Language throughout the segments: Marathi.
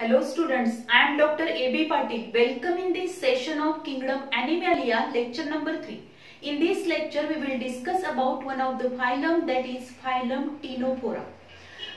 Hello students, I am Dr. A.B. Patil. Welcome in this session of Kingdom Animalia, lecture number 3. In this lecture, we will discuss about one of the phylum, that is phylum Ctenophora.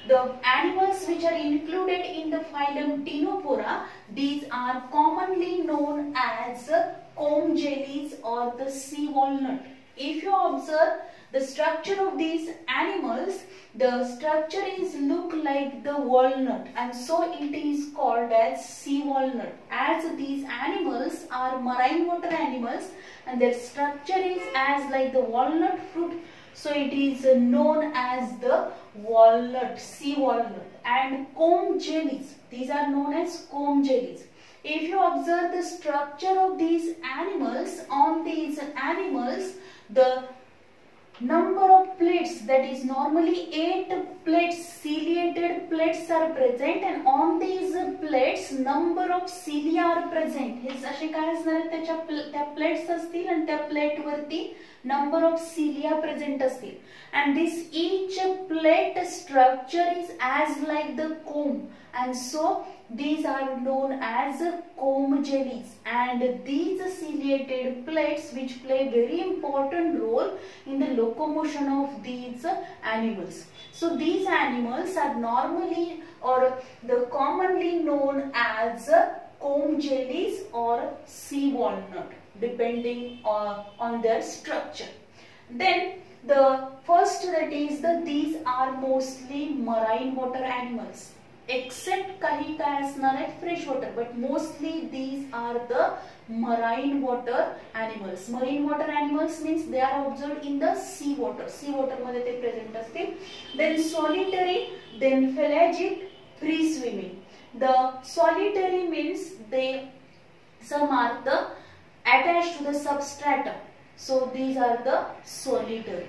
The animals which are included in the phylum Ctenophora, these are commonly known as comb jellies or the sea walnut. If you observe the structure of these animals, the structure is look like the walnut, and so it is called as sea walnut. As these animals are marine water animals and their structure is as like the walnut fruit, so it is known as the walnut, sea walnut. And comb jellies, these are known as comb jellies. If you observe the structure of these animals, on these animals, the number of plates, that is normally 8 plates, ciliated plates are present, and on these plates number of cilia are present. हे असे काय असणार त्या प्लेट्स असतील आणि त्या प्लेट वरती number of cilia present असतील, and this each plate structure is as like the comb, and so these are known as comb jellies. And these ciliated plates which play very important role in the locomotion of these animals. So these animals are normally or the commonly known as comb jellies or sea walnut, depending on their structure. Then the first, that is these are mostly marine water animals, except काही काय असणार आहे fresh water, but mostly these are the marine water animals. Marine water animals means they are observed in the sea water. Sea water मध्ये ते present असतील. Then solitary, then pelagic, free swimming. The solitary means some are the attached to the substratum, so these are the solitary.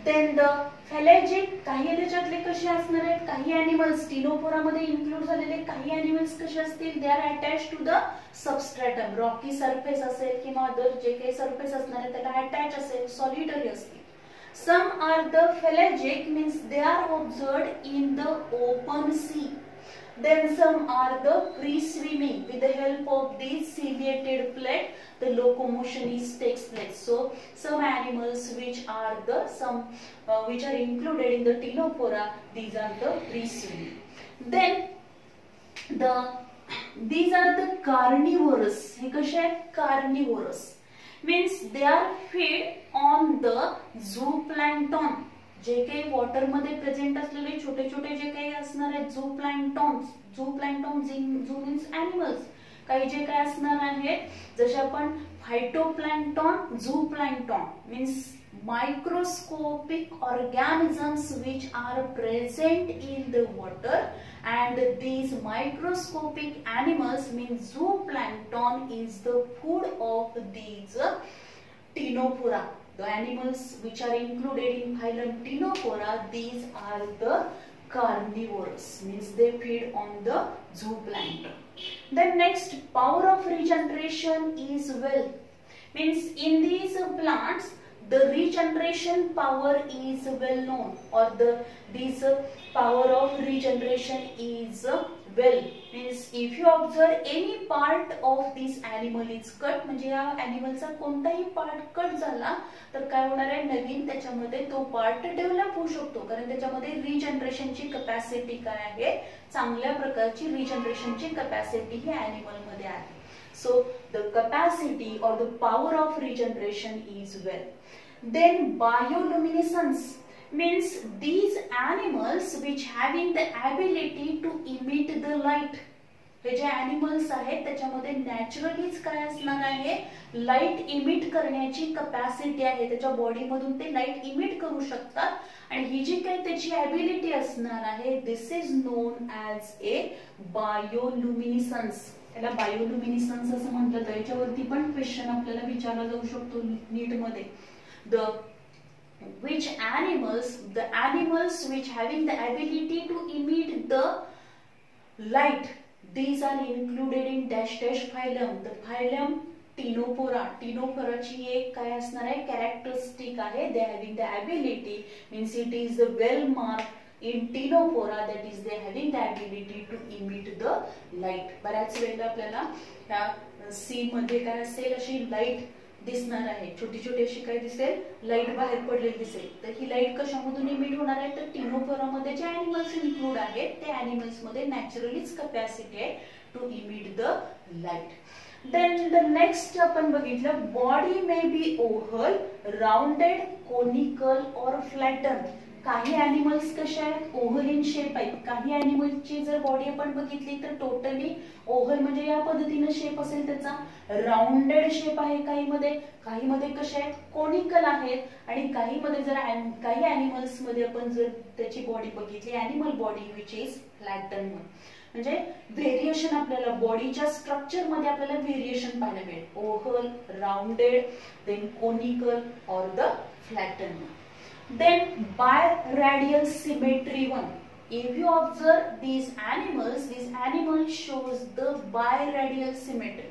Then the pelagic, काही त्याच्यातले कसे असणार आहेत, काही एनिमल्स टिनोफोरा मध्ये इन्क्लूड झालेले काही एनिमल्स कसे असतील, they are attached to the substratum, rocky surface असेल किंवा अदर जे काही सरफेस असणार आहे त्याला अटॅच असेल, सॉलिटरी असतील. Some are the pelagic, means they are observed in the open sea. Then some are the free swimming. With the help of these ciliated plate, the locomotion takes place. So some animals which are which are included in the Ctenophora, these are the free swimming. Then these are the carnivorous. हे कसे आहेत? Carnivorous means they are fed on the zooplankton. जे काही वॉटर मध्ये प्रेझेंट असलेले छोटे छोटे जे काही असणार आहेत झूप्लॅन्क्टॉन झू मीन्स एनिमल्स, काही जे काही असणार आहेत जसे आपण फायटोप्लॅन्क्टॉन, झूप्लॅन्क्टॉन means microscopic organisms which are present in the water, and these microscopic animals means zooplankton is the food of these Ctenophora. The animals which are included in phylum Ctenophora, these are the carnivorous, means they feed on the zooplankton. Then next, power of regeneration is well, means in these plants the regeneration power is well known, or this power of regeneration is well, means if you observe any part of this animal is cut, म्हणजे या एनिमलचा कोणताही पार्ट कट झाला तर काय होणार आहे, नवीन त्याच्यामध्ये तो पार्ट डेव्हलप होऊ शकतो, कारण त्याच्यामध्ये रिजनरेशनची कॅपॅसिटी काय आहे, चांगल्या प्रकारची रिजनरेशनची कॅपॅसिटी ही एनिमल मध्ये आहे. So the capacity or the power of regeneration is well. Then bioluminescence means these animals which having the ability to emit the light. हे जे एनिमल्स आहेत त्याच्यामध्ये नॅचरलीच काय असणार आहे, लाईट इमिट करण्याची कॅपॅसिटी आहे, त्याच्या बॉडी मधून ते लाईट इमिट करू शकतात, आणि ही जी काही त्याची ॲबिलिटी असणार आहे, दिस इज नोन ॲज ए बायोलुमिनिसन्स. त्याला बायोलुमिनिसन्स असं म्हटलं तर याच्यावरती पण क्वेश्चन आपल्याला विचारला जाऊ शकतो नीट मध्ये. The animals which having the ability to emit the light, these are included in dash dash phylum. The phylum Ctenophora. Ctenophora ची एक काय असणार आहे, कॅरेक्टरिस्टिक आहे, they having the ability, means it is the well marked in ctenophora, that is they having the ability to emit the light. बऱ्याच वेळेला आपल्याला ह्या सी मध्ये काय असेल, अशी लाईट दिसणार आहे, छोटी छोटी अशी काय दिसेल, लाईट बाहेर पडलेली दिसेल. तर ही लाईट कशामधून इमिट होणार आहे, तर ctenophora मध्ये जे एनिमल्स इन्क्लूड आहेत त्या एनिमल्स मध्ये नॅचरलीच कॅपॅसिटी आहे to emit the light. Then the next आपण बघितलं, body may be oval, rounded, conical और फ्लॅटन. काही एनिमल्स कशा आहेत, ओव्हल इन शेप आहेत. काही एनिमल्सची जर बॉडी आपण बघितली तर टोटली ओव्हल म्हणजे या पद्धतीने शेप असेल त्याचा, राउंडेड शेप आहे काही मध्ये कशा आहेत, कोनिकल आहेत आणि काही मध्ये जर काही एनिमल्स मध्ये आपण जर त्याची बॉडी बघितली, animal body which is flatten. म्हणजे व्हेरिएशन आपल्याला बॉडीच्या स्ट्रक्चर मध्ये आपल्याला व्हेरिएशन पाहायला मिळेल, ओव्हल, राउंडेड, देन कोनिकल और the flatten. Then biradial symmetry one. If you observe these animals shows the biradial symmetry.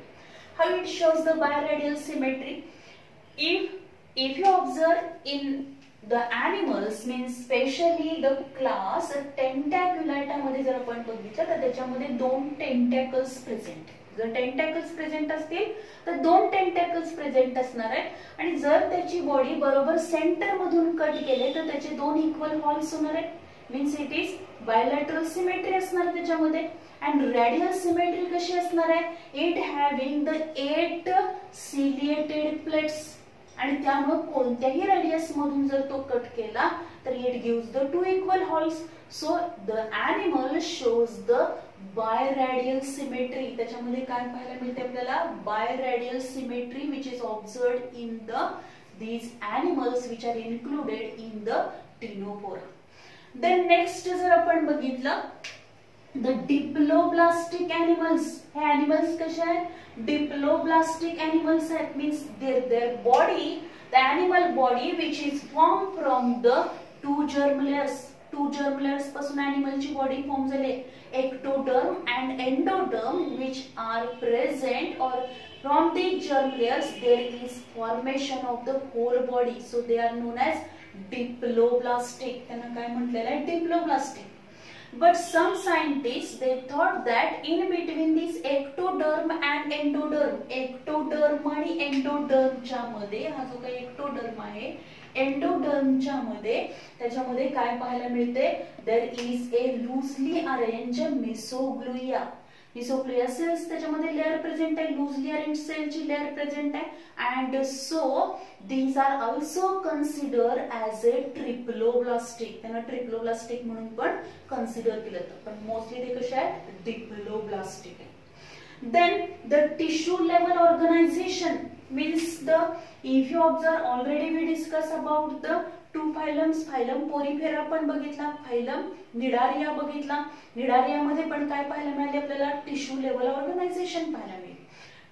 How it shows the biradial symmetry? If you observe in the animals, means specially the class Tentaculata मध्ये जर आपण बघितलं तर त्याच्यामध्ये दोन टेंटॅकल्स प्रेझेंट. जर टेंटॅकल्स प्रेझेंट असतील तर दोन टेंटॅकल्स प्रेझेंट असणार आहेत आणि जर त्याची बॉडी बरोबर सेंटर मधून कट केले तर त्याचे दोन इक्वल हॉल्स होणार आहेत. Means it is bilateral symmetry असणार त्याच्यामध्ये. अँड रेडियल सिमेट्री कशी असणार आहे, it having the 8 ciliated plates आणि त्यामुळे कोणत्याही रेडियस मधून जर तो कट केला तर it gives the 2 equal halves. So the animal shows the biradial symmetry. त्याच्यामध्ये काय पाहायला मिळते आपल्याला, biradial symmetry which is observed in these animals which are included in the ctenophora. Then next जर आपण बघितलं, the diploblastic animals. हे animals कशा आहेत, diploblastic animals आहेत. means their body, the animal body which is formed from the two germ layers पासून animal ची body form झाली, ectoderm and endoderm, which are present, or from the germ layers there is formation of the whole body. So they are known as diploblastic. त्यांना काय म्हटलेलं आहे, diploblastic. But some scientists they thought that in between this ectoderm and endoderm, ectoderm आणि endoderm च्या मध्ये, हा जो काही ectoderm आहे, एंडोडर्मच्या मध्ये त्याच्यामध्ये काय पाहायला मिळते, there is a loosely arrange mesoglea. Mesoglea cells त्याच्यामध्ये लेअर प्रेझेंट आहे, लूजली अरेंज सेलची लेअर प्रेझेंट आहे. And so these are also consider as a triploblastic. त्यांना ट्रिप्लोब्लास्टिक म्हणून पण कन्सिडर केलं जातं, पण मोस्टली ते कसे आहेत, डिप्लोब्लास्टिक आहे. Then the tissue level organization means if you observe, already we discussed about the two phylums. Phylum Porifera पण बघितला, phylum Nidaria बघितला. Nidaria मध्ये पण काय पाहायला मिळाले आपल्याला, टिश्यू लेवल ऑर्गनायझेशन पाहायला मिळेल.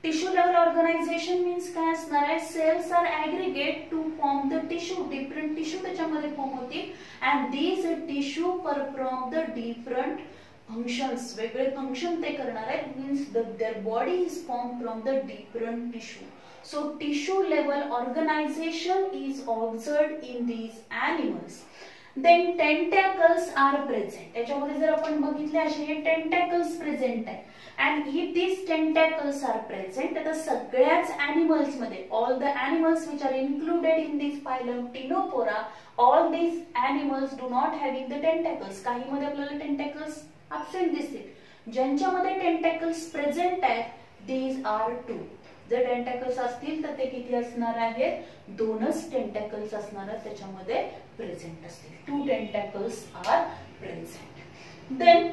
टिश्यू लेवल ऑर्गनायझेशन मीन्स काय असणार आहे, cells are aggregate to form the tissue. Different tissue त्याच्यामध्ये फॉर्म होतील and these tissue perform the different functions. वेगळे फंक्शन ते करणार आहेत. Means their body is formed from the different tissue. So tissue level organization is observed in these animals. Then tentacles are present. याच्यामध्ये जर आपण बघितले असे हे tentacles present आहे. And if these tentacles are present, तर सगळ्याच animals मध्ये, all the animals which are included in this phylum Ctenophora, all these animals do not having the tentacles. काही मध्ये आपल्याला tentacles absent दिसतील. ज्यांच्यामध्ये टेंटॅकल्स प्रेझेंट आहेत, दीज आर 2. जर टेंटॅकल्स असतील तर ते किती असणार आहेत, 2च टेंटॅकल्स असणार आहेत त्याच्यामध्ये प्रेझेंट असतील. 2 tentacles are present. Then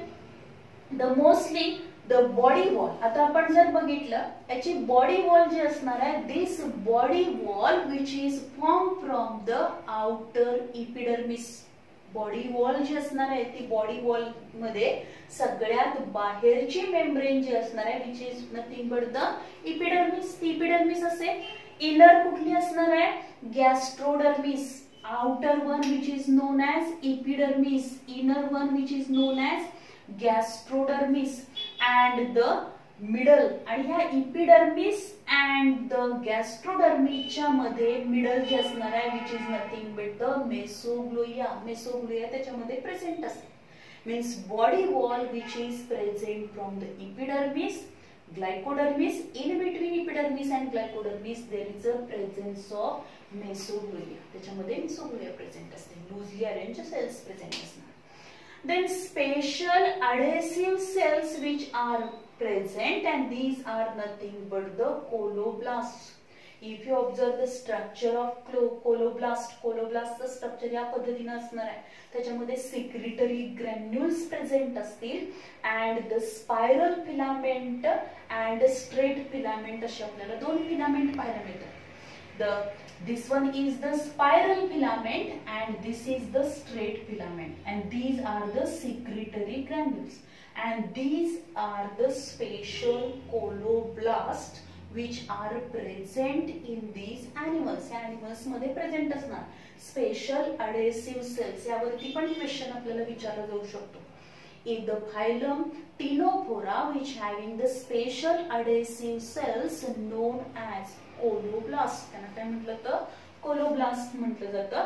the mostly the body wall. आता आपण जर बघितलं याची बॉडी वॉल जी असणार आहे, this body wall which is form from the outer epidermis. Body wall जी असणार आहे ती बॉडी वॉल मध्ये सगळ्यात बाहेरची मेम्ब्रेन जी असणार आहे, which is nothing but the epidermis. ती इपिडर्मिस असेल. इनर कुठली असणार आहे, gastrodermis. Outer one which is known as epidermis, inner one which is known as gastrodermis. And the middle, आणि ह्या इपिडर्मिस अँड द गॅस्ट्रोडर्मिकच्या मध्ये मिडल जे असणार आहे which is nothing but the mesogloea. Mesogloea त्याच्यामध्ये प्रेझेंट असते. Means body wall which is present from the epidermis, glycodermis. In between epidermis and glycodermis there is a presence of mesogloea. त्याच्यामध्ये मेसोग्लोया प्रेझेंट असते. लूजली अरेंज सेल्स प्रेझेंट असणार. Then special adhesive cells which are present, and these are nothing but the coloblasts. If you observe the structure of coloblast, coloblasts structure या पद्धतीने असणार आहे. त्याच्यामध्ये secretory granules present असतील and the spiral filament and straight filament असे आपल्याला दोन फिलामेंट पाहायला मिळतात. This one is the spiral filament and this is the straight filament, and these are the secretory granules, and these are the special coloblasts which are present in these animals. या animals मध्ये present असणार special adhesive cells. यावरती पण क्वेश्चन आपल्याला विचारला जाऊ शकतो. In the phylum Ctenophora which having the special adhesive cells known as coloblasts. त्यांना काय म्हटलं तर coloblasts म्हटलं जातं.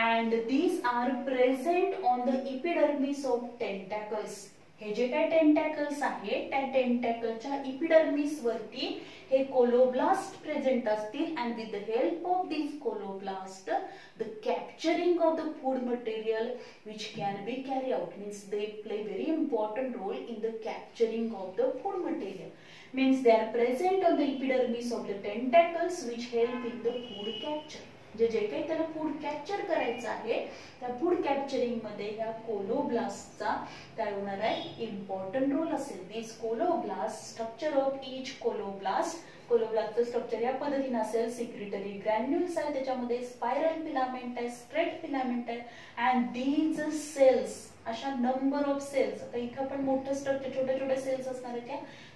And these are present on the epidermis of tentacles. हे जे काय टेंटॅकल्स आहे त्या टेंटॅकलच्या इपिडर्मिस वरती हे कोलोब्लास्ट प्रेझेंट असतील. And with the help of this colloblast the capturing of the food material which can be carry out. Means they play very important role in the capturing of the food material. Means they are present on the epidermis of the tentacles which help in the food capture. जे काही त्याला फूड कॅप्चर करायचं आहे त्या फूड कॅप्चरिंग मध्ये या कोलोब्लास्टचा काय होणार आहे इम्पॉर्टंट रोल असेल. This colloblast structure of each कोलोब्लास्टचं स्ट्रक्चर या पद्धतीने असेल. सिक्रेटरी ग्रॅन्युल्स आहे, त्याच्यामध्ये स्पायरल फिलामेंट आहे, स्ट्रेट फिलामेंट आहे, अँड दीज सेल्स अशा नंबर ऑफ सेल्स. आता इथं पण मोठं स्ट्रक्चर छोटे छोटे सेल्स असणार आहेत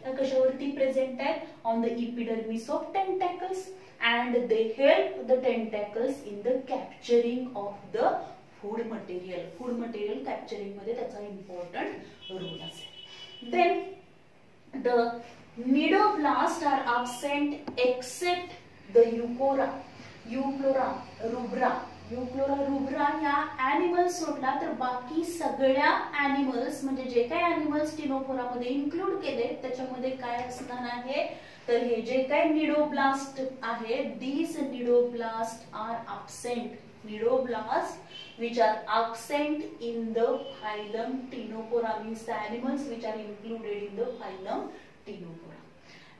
त्या कशावरती प्रेझेंट आहेत on the epidermis of tentacles. And they help the tentacles in the capturing of the food material. Food material capturing मध्ये त्याचा important role असेल. Then the cnidoblasts are absent except the euchlora, rubra या animals सोडला तर बाकी सगळ्या animals म्हणजे जे काही animals टिनोफोरा मध्ये इन्क्लूड केले त्याच्यामध्ये काय असणार आहे तर हे जे काही निडोब्लास्ट आहे these nidoblast are absent. Nidoblast which are absent in the phylum Ctenophora means the animals which are included in the phylum Ctenophora.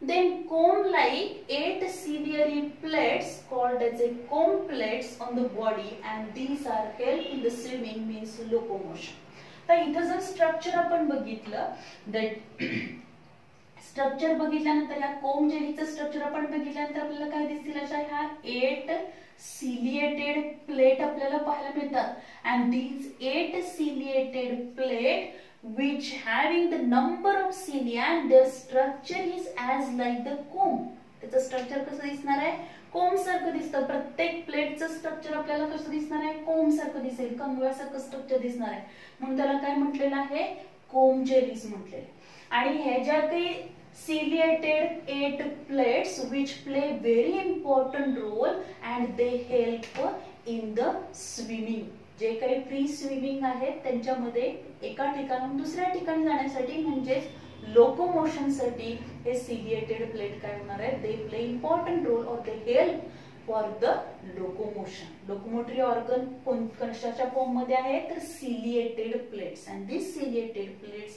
Then comb-like 8 ciliary plates called as a comb plates on the body, and these are help in the swimming means locomotion. तर इथं जर स्ट्रक्चर आपण बघितलं that स्ट्रक्चर बघितल्यानंतर या कोम जेलीचं स्ट्रक्चर आपण बघितल्यानंतर आपल्याला काय दिसतील अशा ह्या 8 सिलिएटेड प्लेट आपल्याला पाहायला मिळतात. And these 8 ciliated plate which having the number of cilia and their structure is as like the comb. त्याचं स्ट्रक्चर कसं दिसणार आहे कोम सारखं दिसतं. प्रत्येक प्लेटचं स्ट्रक्चर आपल्याला कसं दिसणार आहे कोम सारखं दिसेल, कंगव्यासारखं स्ट्रक्चर दिसणार आहे म्हणून त्याला काय म्हटलेलं आहे कोम जेलीज म्हटलेलं. आणि हे ज्या काही ciliated 8 plates which play very important role and they help in the swimming. जे काही फ्री स्विमिंग आहे त्यांच्यामध्ये एका ठिकाणाहून दुसऱ्या ठिकाणी जाण्यासाठी म्हणजेच लोकोमोशन साठी हे सिलिएटेड प्लेट काय होणार आहे दे प्ले इम्पॉर्टंट रोल और they help for the locomotion. Locomotory organ कशाच्या फॉर्म मध्ये आहे तर ciliated plates and this ciliated plates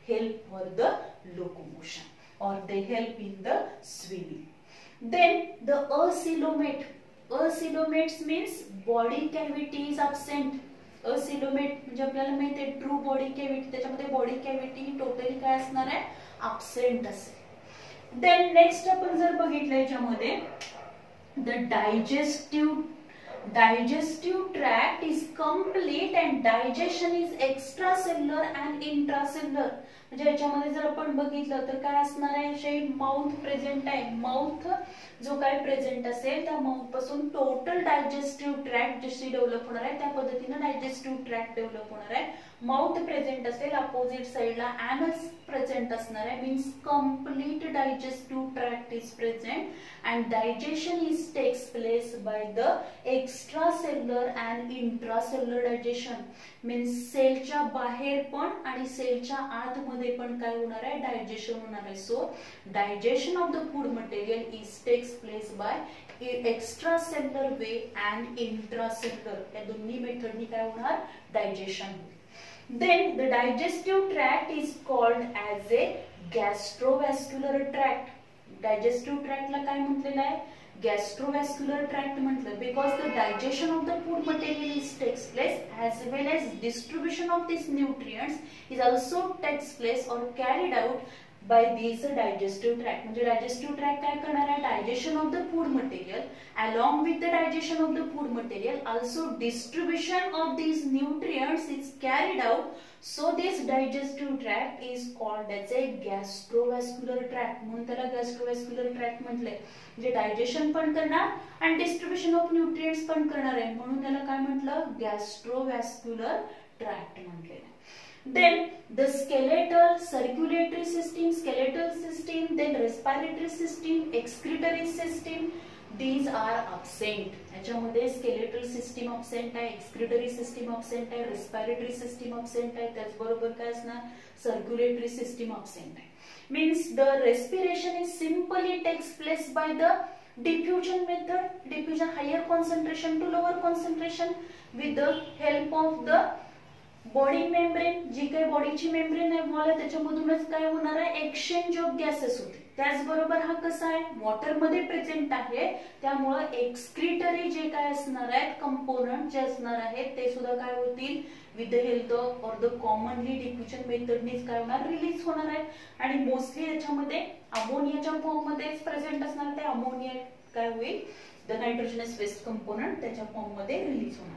help for the locomotion or they help in the swimming. Then the acoelomates means body cavity is absent. acoelomate म्हणजे आपल्याला माहिती आहे ट्रू बॉडी कॅव्हिटी त्याच्यामध्ये बॉडी कॅव्हिटी टोटली काय असणार आहे absent असेल. Then next आपण जर बघितलं याच्यामध्ये the digestive tract is complete and digestion is extracellular and intracellular. म्हणजे याच्यामध्ये जर आपण बघितलं तर काय असणार आहे माउथ प्रेझेंट आहे. माउथ जो काय प्रेझेंट असेल त्या माउथ पासून टोटल डायजेस्टिव्ह ट्रॅक्ट जशी डेव्हलप होणार आहे त्या पद्धतीने डायजेस्टिव्ह ट्रॅक्ट डेव्हलप होणार आहे. माउथ प्रेझेंट असेल, अपोजिट साइडला एनस प्रेझेंट असणार आहे, means complete digestive tract is present and digestion is takes place by the extra cellular and intracellular digestion. Means सेलच्या बाहेर पण आणि सेलच्या आतमध्ये पण काय होणार आहे, डायजेशन होणार आहे. So digestion of the food material is takes place by extracellular way and intracellular. या दोन्ही मेथडनी काय होणार, digestion. Then the digestive tract is called as a gastrovascular tract. Digestive tract ला काय म्हटलेलं आहे, gastrovascular tract म्हटलं, because the digestion of the food material is takes place as well as distribution of these nutrients is also takes place or carried out by these digestive tract. म्हणजे digestive tract काय करणार आहे, digestion of the food material along with the digestion of the food material also distribution of these nutrients is carried out. So this digestive tract is called as a gastrovascular tract. म्हणून त्याला gastrovascular tract म्हटलंय. म्हणजे डायजेशन पण करणार आणि डिस्ट्रीब्युशन ऑफ न्यूट्रिएंट्स पण करणार आहे, म्हणून त्याला काय म्हटलं, गॅस्ट्रोवॅस्क्युलर ट्रॅक्ट म्हटलेलं. Then the skeletal circulatory system, then respiratory system, excretory system, these are absent. याच्यामध्ये skeletal system absent आहे, excretory system absent आहे, respiratory system absent आहे, त्याचबरोबर काय असणार, circulatory system absent आहे. Means the respiration is simply takes place by the diffusion method, diffusion higher concentration to lower concentration with the help of the body membrane. जी काही बॉडीची मेम्ब्रेन आहे वॉल आहे त्याच्यामधूनच काय होणार आहे, एक्सचेंज ऑफ गॅसेस होते. त्याचबरोबर हा कसा आहे, वॉटर मध्ये प्रेझेंट आहे, त्यामुळे एक्सक्रीटरी जे काय असणार आहेत कंपोनंट जे असणार आहेत ते सुद्धा काय होतील, with the help or the commonly diffusion मेथडनीच काय होणार, रिलीज होणार आहे. आणि मोस्टली याच्यामध्ये अमोनियाच्या फॉर्म मध्येच प्रेझेंट असणार, ते अमोनिया काय होईल, द नायट्रोजनस वेस्ट कंपोनंट त्याच्या फॉर्म मध्ये रिलीज होणार.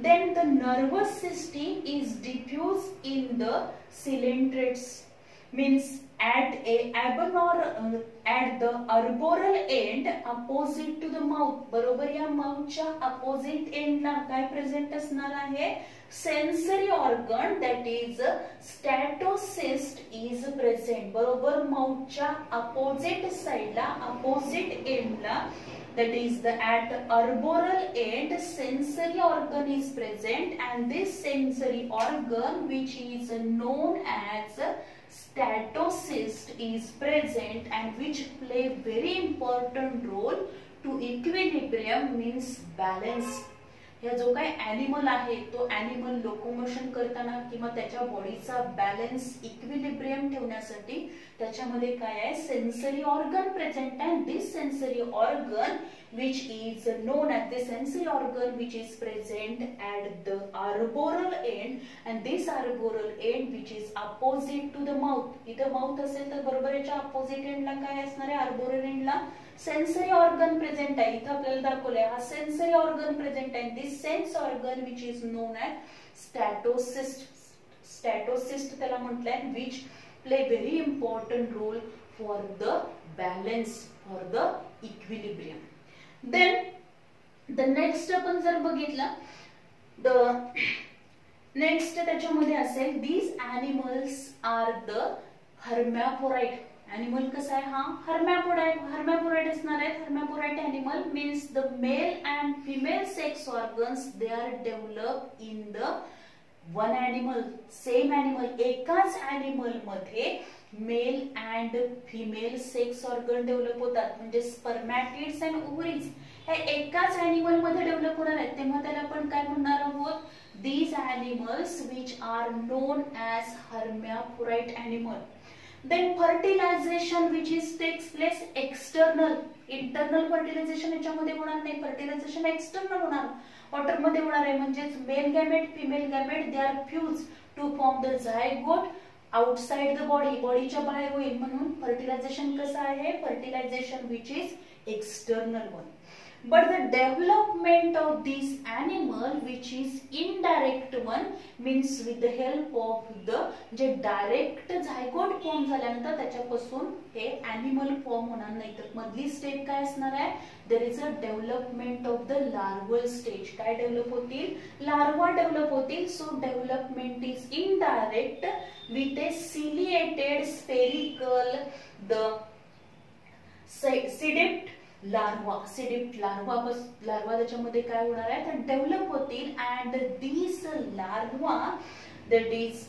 Then the nervous system is diffused in the cylindrids, means at the arboreal end opposite to the mouth. बरोबर या माउथच्या अपोजिट एंडला काय प्रेझेंट असणार आहे, sensory organ that is statocyst is present. बरोबर माउथच्या अपोजिट साइडला, अपोजिट एंडला, that is at the arboreal end sensory organ is present, and this sensory organ which is known as statocyst is present and which play very important role to equilibrium, means balance. या जो काही ॲनिमल आहे तो ॲनिमल लोकोमोशन करताना किंवा त्याच्या बॉडीचा बॅलन्स इक्विलिब्रियम ठेवण्यासाठी त्याच्यामध्ये काय आहे, सेन्सरी ऑर्गन प्रेझेंट आहे. This sensory organ which is known as the sensory organ which is present at the arboreal end, and this arboreal end which is opposite to the mouth. इथे माउथ असेल तर बरोबर याच्या अपोजिट एंडला काय असणार आहे, arboreal एंडला सेन्सरी ऑर्गन प्रेझेंट आहे. इथे आपल्याला दाखवलंय हा सेन्सरी ऑर्गन प्रेझेंट आहे. This sense organ which is known as statocyst. Statocyst त्याला म्हटलंय, which play very important role for the balance, for the equilibrium. Then the next आपण जर बघितलं, द नेक्स्ट त्याच्यामध्ये असेल, these animals are the hermaphrodite. Animal कसा आहे हा, हर्मॅफोराइट असणार आहे. Hermaphrodite animal means the male and female sex organs they are develop in the one animal. Same animal, एकाच ॲनिमल मध्ये male and female sex organ develop होतात. म्हणजे स्पर्मॅटिड्स अँड ओव्हरीज हे एकाच ॲनिमल मध्ये डेव्हलप होणार आहेत, तेव्हा त्याला आपण काय म्हणणार आहोत, these animals which are known as hermaphrodite animal. Then fertilization which is takes place external, internal fertilization याच्यामध्ये होणार नाही, fertilization एक्सटर्नल होणार, वॉटर मध्ये होणार आहे. म्हणजेच male gamete female gamete they are fuse to form the zygote outside the body, बॉडीच्या बाहेर होईल. म्हणून फर्टिलायझेशन कसं आहे, fertilisation which is external one. But the development of this animal which is indirect one means with the help of the जे डायरेक्ट झायगोट फॉर्म झाल्यानंतर त्याच्यापासून हे एनिमल फॉर्म होणार नाही. तर मधली स्टेप काय असणार आहे? There is a development of the larval stage. काय डेव्हलप होतील? लार्वा डेव्हलप होतील. So development is indirect with a ciliated spherical the sedate larva त्याच्यामध्ये काय होणार आहे? तर डेव्हलप होतील and these larva that is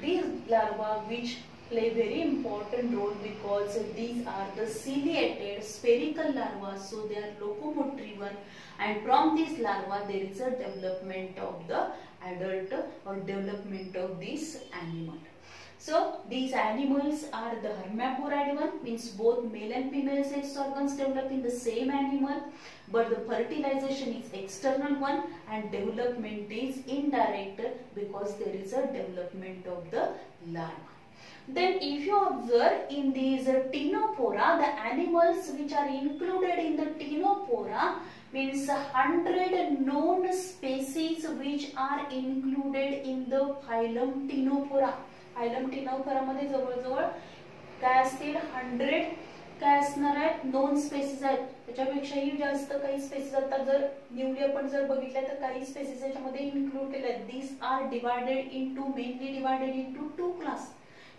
these larva which play very important role because these are the ciliated spherical larva, so they are locomotorial and from this larva there is a development of the adult or development of this animal. So these animals are the hermaphrodite one, means both male and female sex organs develop in the same animal, but the fertilization is external one and development is indirect because there is a development of the larva. Then if you observe in these ctenophora, the animals which are included in the ctenophora means 100 known species which are included in the phylum Ctenophora. Phylum Ctenophora मध्ये जवळजवळ काय असतील 100 काय असणार आहेत नोन स्पेसिस आहेत. त्याच्यापेक्षाही जास्त काही स्पेसिस आता जर न्यूली आपण जर बघितल्या तर काही स्पेसिस याच्यामध्ये इन्क्लूड केले आहेत. These are divided into mainly divided into 2 class.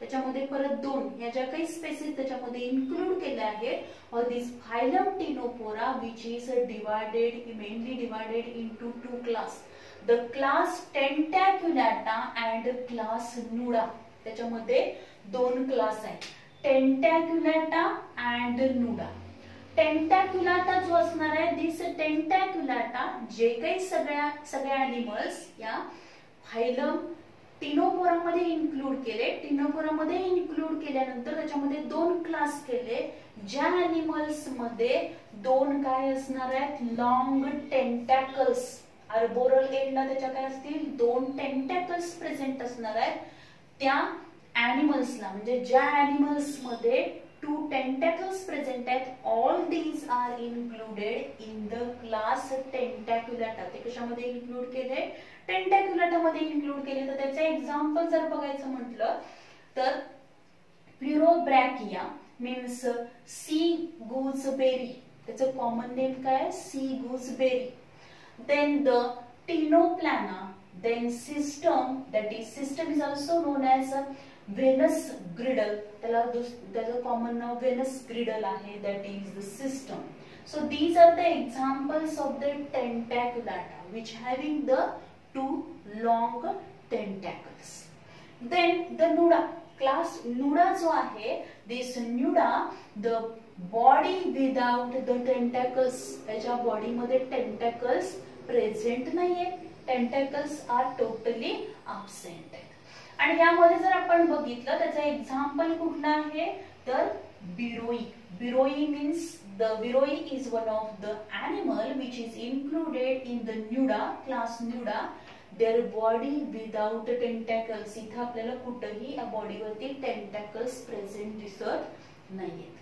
त्याच्यामध्ये परत 2 ह्या ज्या काही स्पेसिस त्याच्यामध्ये इन्क्लूड केल्या आहेत और this phylum Ctenophora which is divided mainly divided into 2 class. The class Tentaculata and class Nuda. त्याच्यामध्ये 2 क्लास आहेत, टेंटॅक्युलाटा अँड नुडा. टेंटॅक्युलाटा जो असणार आहे दिस टेंटॅक्युलाटा जे काही सगळ्या एनिमल्स या फायलम टिनोफोरा मध्ये इन्क्लूड केले. टिनोफोरा मध्ये इन्क्लूड केल्यानंतर त्याच्यामध्ये 2 क्लास केले. ज्या एनिमल्स मध्ये 2 काय असणार आहेत लॉंग टेंटॅकल्स, आर्बोरल एंडला त्याच्या काय असतील 2 टेंटॅकल्स प्रेझेंट असणार आहेत. त्या एनिमल्सला म्हणजे ज्या एनिमल्स मध्ये 2 टेंटॅकल्स प्रेझेंट आहेत all these are included in the class Tentaculata. ते कशामध्ये इन्क्लूड केले? टेंटॅक्युलाटा मध्ये इन्क्लूड केले. तर त्याचे एक्झाम्पल जर बघायचं म्हटलं तर प्लुरोब्रॅकिया मीन्स सी गूजबेरी. त्याचं कॉमन नेम काय? Sea gooseberry. Then the Tinoplana, then system, that is system is also known as Venus griddle. त्याला common नाव Venus griddle आहे, that is the system. So these are the examples of the tentaculata which having the 2 long tentacles. Then the Nuda class, Nuda जो आहे this Nuda the body without the tentacles. त्याच्या बॉडी मध्ये टेंटॅकल्स प्रेझेंट नाहीये. टेंटॅकल्स आर टोटली अब्सेंट आहेत. आणि यामध्ये जर आपण बघितलं त्याचं एक्झाम्पल कुठलं आहे तर Beroe. Beroe means the Beroe is one of the animal which is included in the Nuda class Nuda. Their body without tentacles. इथं आपल्याला कुठेही या बॉडीवरती टेंटॅकल्स प्रेझेंट दिसत नाहीयेत.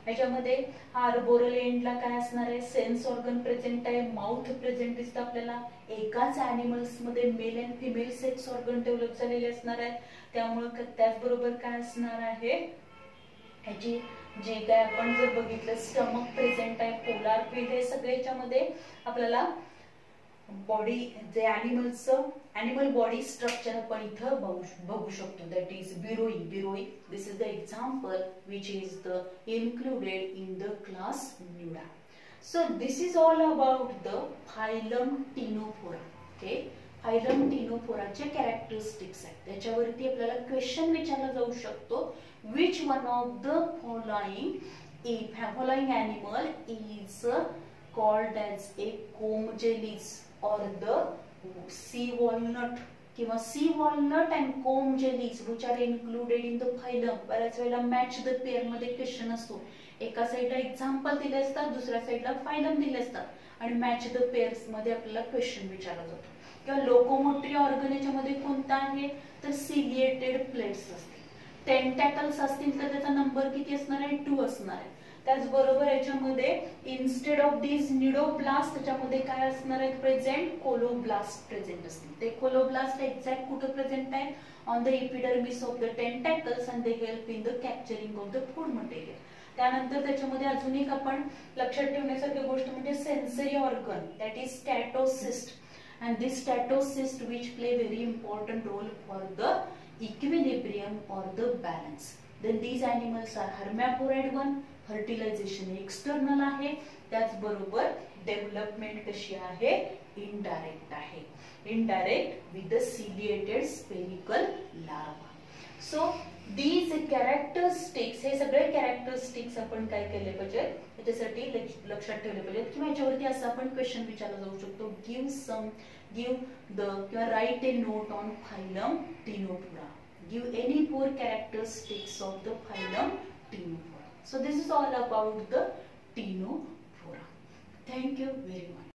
याच्यामध्ये आर्बोरल एंडला काय असणार आहे सेन्स ऑर्गन प्रेझेंट आहे, माउथ प्रेझेंट दिसतं आपल्याला. एकाच एनिमल्स मध्ये male and female sex organ develop झालेले असणार आहेत. त्यामुळे त्याचबरोबर काय असणार आहे ह्याची जे काय आपण जर बघितलं स्टमक प्रेझेंट आहे, पोलार फील्ड हे सगळे याच्यामध्ये आपल्याला बॉडी जे एनिमल बॉडी स्ट्रक्चर आपण इथं बघू शकतो. That is Beroe. Beroe this is the example which is the included in the class Nuda. So this is all about the phylum Ctenophora. Okay, phylum टिनोफोराचे कॅरेक्टरिस्टिक्स आहेत. त्याच्यावरती आपल्याला क्वेश्चन विचारला जाऊ शकतो. Which one of the following animal is called as a comb jellies or the sea walnut किंवा sea walnut and comb jellies which are included in the phylum. बऱ्याच वेळेला मॅच द पेअर मध्ये क्वेश्चन असतो. एका साइडला एक्झाम्पल दिले असतात, दुसऱ्या साइडला फायलम दिले असतात आणि मॅच द पेअर्स मध्ये आपल्याला क्वेश्चन विचारला जातो. किंवा लोकोमोटरी ऑर्गन याच्यामध्ये कोणता आहे तर सिलिएटेड प्लेट्स असतील. टेंटॅकल्स असतील तर त्याचा नंबर किती असणार आहे 2 असणार आहे. त्याचबरोबर याच्यामध्ये इन्स्टेड ऑफ दिस निडोब्लास्ट त्याच्यामध्ये काय असणार आहे प्रेझेंट, कोलोब्लास्ट प्रेझेंट असतील. ते कोलोब्लास्ट एक्झॅक्ट कुठे प्रेझेंट आहे, on the epidermis of the tentacles and they help in the capturing of the food material. त्यानंतर त्याच्यामध्ये अजून एक आपण लक्षात ठेवण्यासारखी गोष्ट म्हणजे sensory organ, that is statocyst. And this statocyst which play very important role for the equilibrium or the balance. Then these animals are hermaphrodite one, fertilization external आहे, त्याचबरोबर डेव्हलपमेंट कशी आहे, इनडायरेक्ट आहे, indirect with the ciliated spherical larva. So these characteristics, हे सगळे कॅरेक्टरिस्टिक्स आपण काय केले पाहिजे त्याच्यासाठी लक्षात ठेवले पाहिजेत. किंवा याच्यावरती असं आपण क्वेश्चन विचारला जाऊ शकतो, give the किंवा write a note on phylum Ctenophora, give any 4 characteristics of the phylum Ctenophora. So this is all about the Ctenophora. Thank you very much.